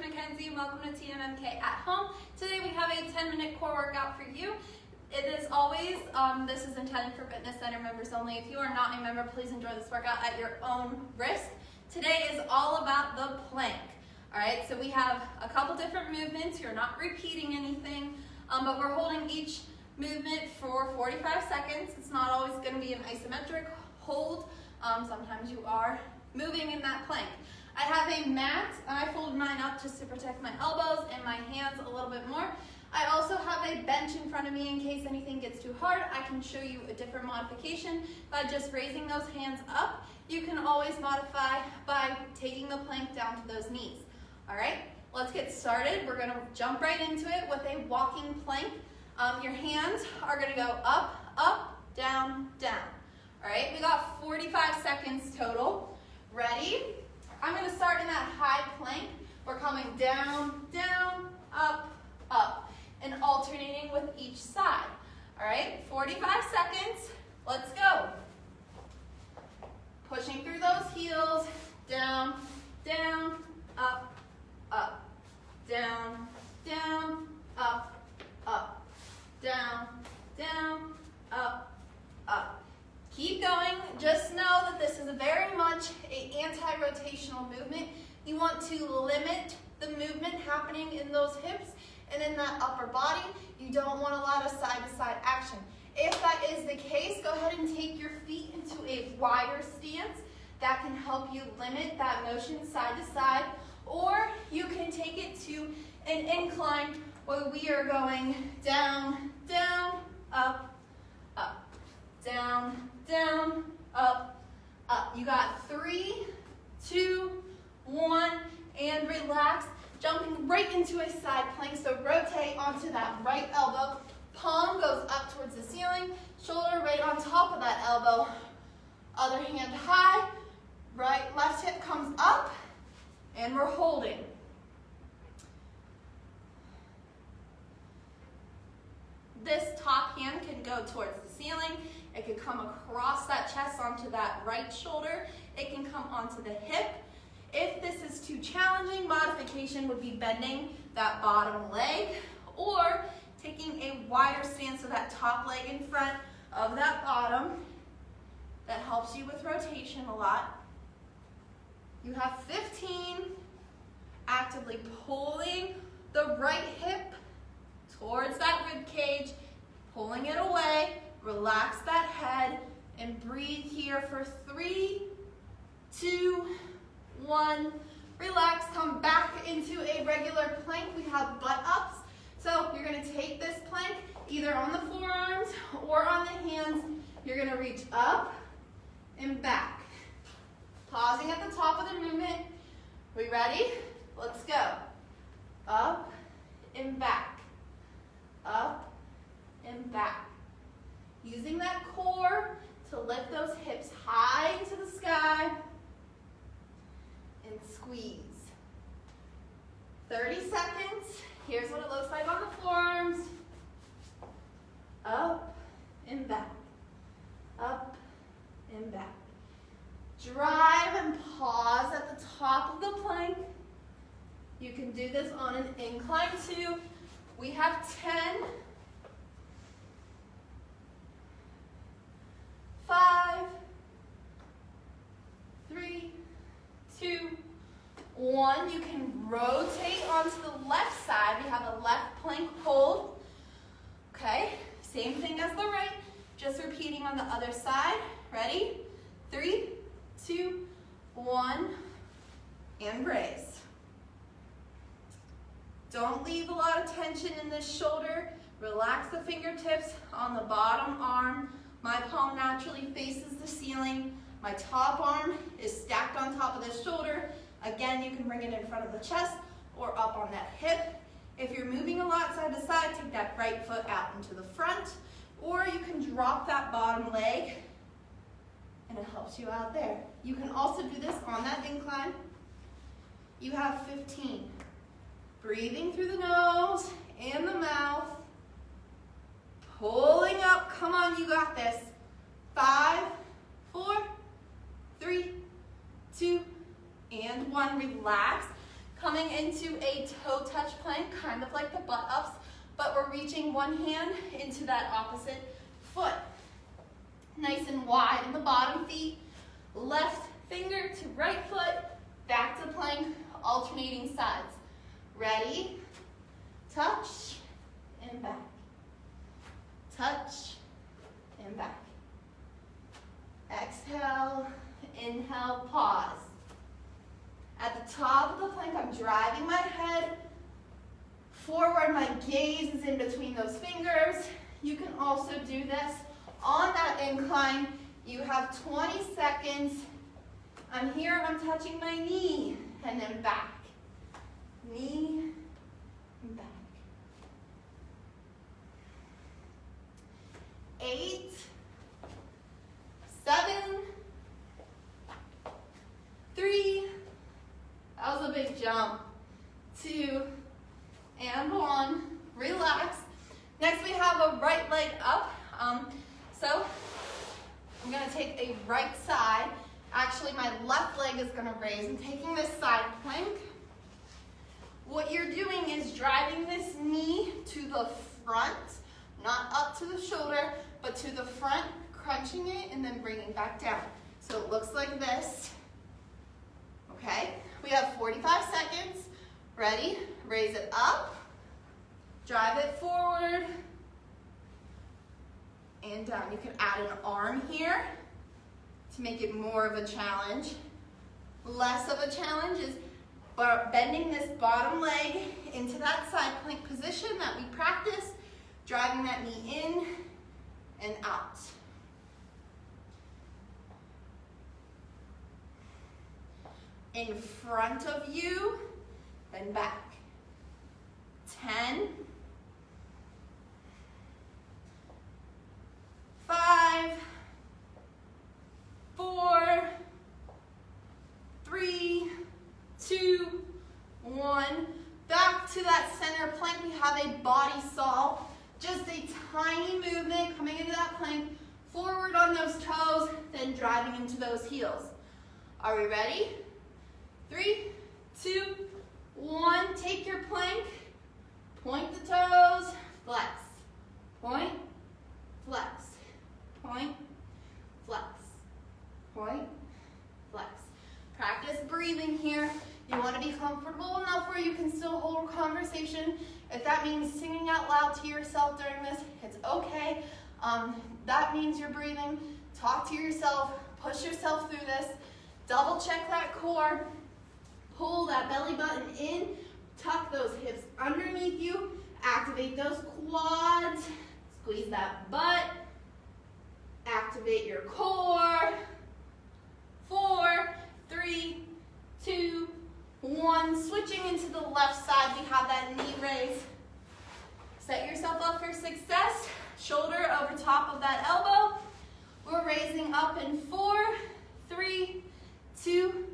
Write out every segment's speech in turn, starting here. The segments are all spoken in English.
Mackenzie and welcome to TMMK at Home. Today we have a 10-minute core workout for you. It is always, this is intended for fitness center members only. If you are not a member, please enjoy this workout at your own risk. Today is all about the plank. All right, so we have a couple different movements. You're not repeating anything, but we're holding each movement for 45 seconds. It's not always going to be an isometric hold. Sometimes you are moving in that plank. I have a mat, and I fold mine up just to protect my elbows and my hands a little bit more. I also have a bench in front of me in case anything gets too hard. I can show you a different modification by just raising those hands up. You can always modify by taking the plank down to those knees. All right, let's get started. We're gonna jump right into it with a walking plank. Your hands are gonna go up, up, down, down. All right, we got 45 seconds total. Ready? I'm gonna start in that high plank. We're coming down, down, up, up, and alternating with each side. All right, 45 seconds, let's go. Pushing through those heels, down, down, up, up, down, down, up, up, down, down, up, up. Keep going. Just know that this is very much an anti-rotational movement. You want to limit the movement happening in those hips and in that upper body. You don't want a lot of side-to-side action. If that is the case, go ahead and take your feet into a wider stance. That can help you limit that motion side to side. Or you can take it to an incline where we are going down, down, up, up, down, down, up, up. You got 3, 2, 1, and relax. Jumping right into a side plank, so rotate onto that right elbow. Palm goes up towards the ceiling, shoulder right on top of that elbow. Other hand high, right, left hip comes up, and we're holding. This top hand can go towards the ceiling. It can come across that chest onto that right shoulder. It can come onto the hip. If this is too challenging, modification would be bending that bottom leg or taking a wider stance of that top leg in front of that bottom. That helps you with rotation a lot. You have 15. Actively pulling the right hip towards that rib cage, pulling it away. Relax that head and breathe here for 3, 2, 1. Relax, come back into a regular plank. We have butt ups. So you're gonna take this plank either on the forearms or on the hands. You're gonna reach up and back. Pausing at the top of the movement. We ready? Let's go. Up and back. Up and back. Using that core to lift those hips high into the sky and squeeze. 30 seconds. Here's what it looks like on the forearms. Up and back. Up and back. Drive and pause at the top of the plank. You can do this on an incline too. We have 10. 5, 3, 2, 1. You can rotate onto the left side. We have a left plank hold. Okay, same thing as the right, just repeating on the other side. Ready? 3, 2, 1, and raise. Don't leave a lot of tension in this shoulder. Relax the fingertips on the bottom arm. My palm naturally faces the ceiling. My top arm is stacked on top of the shoulder. Again, you can bring it in front of the chest or up on that hip. If you're moving a lot side to side, take that right foot out into the front, or you can drop that bottom leg, and it helps you out there. You can also do this on that incline. You have 15. Breathing through the nose and the mouth. Pulling up, come on, you got this. 5, 4, 3, 2, and 1. Relax. coming into a toe touch plank, kind of like the butt ups, but we're reaching one hand into that opposite foot. Nice and wide in the bottom feet, left finger to right foot, back to plank, alternating sides. Ready? Touch and back. Touch and back. Exhale, inhale, pause. At the top of the plank, I'm driving my head forward. My gaze is in between those fingers. You can also do this on that incline. You have 20 seconds. I'm here, I'm touching my knee, and then back. Knee, and back. 8, 7, 3, that was a big jump, 2, and 1, relax. Next we have a right leg up. So I'm gonna take a right side. Actually, my left leg is gonna raise. I'm taking this side plank. What you're doing is driving this knee to the front, not up to the shoulder, but to the front, crunching it, and then bringing back down. So it looks like this, okay? We have 45 seconds. Ready? Raise it up, drive it forward, and down. You can add an arm here to make it more of a challenge. Less of a challenge is bending this bottom leg into that side plank position that we practice, driving that knee in and out. In front of you, then back. 10, 5, 4, 3, 2, 1. Back to that center plank. We have a body solve. Just a tiny movement coming into that plank, forward on those toes, then driving into those heels. Are we ready? 3, 2, 1. Take your plank, point the toes, flex. Point, flex. Point, flex. Point, flex. Practice breathing here. You want to be comfortable enough where you can still hold a conversation. If that means singing out loud to yourself during this, it's okay. That means you're breathing. Talk to yourself. Push yourself through this. Double check that core. Pull that belly button in. Tuck those hips underneath you. Activate those quads. Squeeze that butt. Activate your core. 4, 3, 2, 1. Switching into the left side, we have that knee raise. Set yourself up for success. Shoulder over top of that elbow. We're raising up in 4, 3, 2,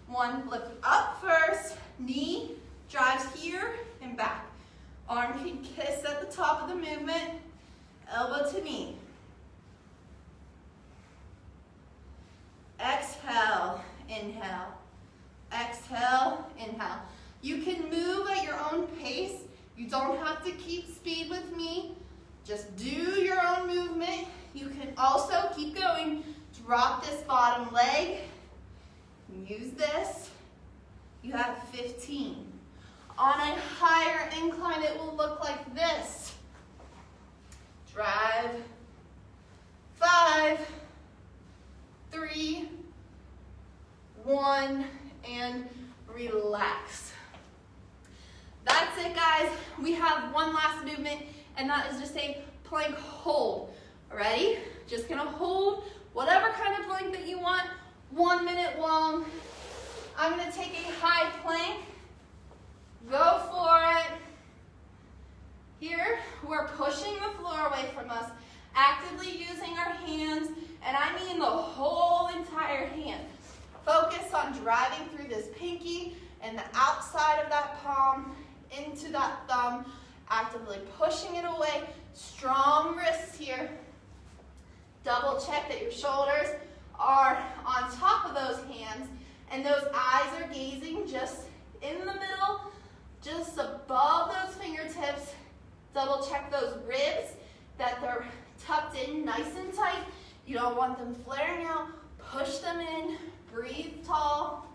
1. Lift up first. Knee drives here and back. Arm can kiss at the top of the movement. Elbow to knee. Exhale, inhale. Exhale, inhale. You can move at your own pace. You don't have to keep speed with me. Just do your own movement. You can also keep going. Drop this bottom leg. Use this. You have 15. On a higher incline, it will look like this. Drive. 5, 3, 1, and relax. That's it, guys. We have one last movement, and that is just a plank hold. Ready? Just gonna hold whatever kind of plank that you want, 1 minute long. I'm gonna take a high plank. Go for it. Here, we're pushing the floor away from us, actively using our hands, and I mean the whole entire hand. Focus on driving through this pinky and the outside of that palm into that thumb, actively pushing it away. Strong wrists here. Double check that your shoulders are on top of those hands and those eyes are gazing just in the middle in, breathe tall.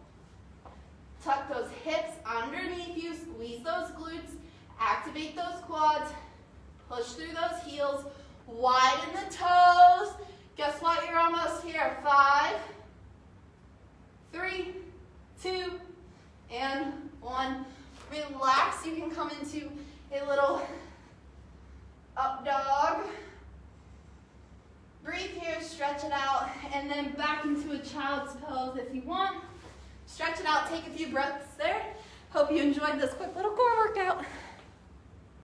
Tuck those hips underneath you, squeeze those glutes, activate those quads, push through those heels, widen the toes. Guess what? You're almost here. 5, 3, 2, and 1. Relax. You can come into a little up dog. Breathe here, stretch it out, and then back into a child's pose if you want. Stretch it out, take a few breaths there. Hope you enjoyed this quick little core workout.